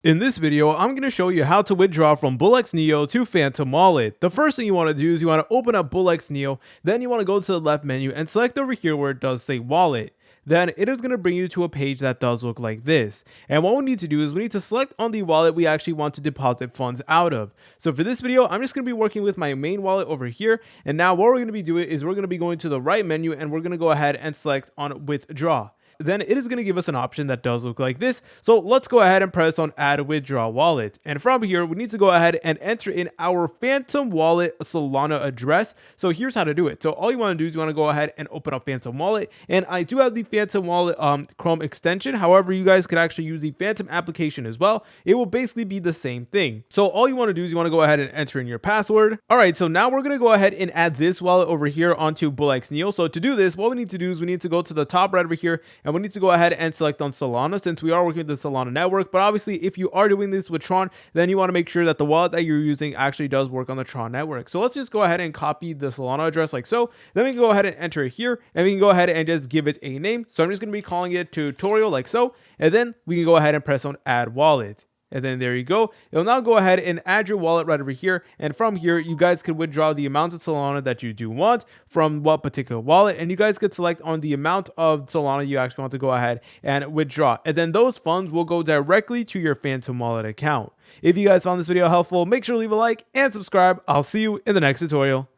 In this video, I'm going to show you how to withdraw from Bullx Neo to Phantom Wallet. The first thing you want to do is you want to open up Bullx Neo, then you want to go to the left menu and select over here where it does say Wallet. Then it is going to bring you to a page that does look like this. And what we need to do is we need to select on the wallet we actually want to deposit funds out of. So for this video, I'm just going to be working with my main wallet over here. And now what we're going to be doing is we're going to be going to the right menu and we're going to go ahead and select on withdraw. Then it is going to give us an option that does look like this. So let's go ahead and press on add withdraw wallet. And from here, we need to go ahead and enter in our Phantom Wallet Solana address. So here's how to do it. So all you want to do is you want to go ahead and open up Phantom Wallet. And I do have the Phantom Wallet Chrome extension. However, you guys could actually use the Phantom application as well. It will basically be the same thing. So all you want to do is you want to go ahead and enter in your password. All right, so now we're going to go ahead and add this wallet over here onto Bullx Neo. So to do this, what we need to do is we need to go to the top right over here and we need to go ahead and select on Solana since we are working with the Solana network. But obviously, if you are doing this with Tron, then you want to make sure that the wallet that you're using actually does work on the Tron network. So let's just go ahead and copy the Solana address like so. Then we can go ahead and enter it here and we can go ahead and just give it a name. So I'm just going to be calling it tutorial like so. And then we can go ahead and press on add wallet. And then there you go. It'll now go ahead and add your wallet right over here. And from here, you guys can withdraw the amount of Solana that you do want from what particular wallet. And you guys could select on the amount of Solana you actually want to go ahead and withdraw. And then those funds will go directly to your Phantom Wallet account. If you guys found this video helpful, make sure to leave a like and subscribe. I'll see you in the next tutorial.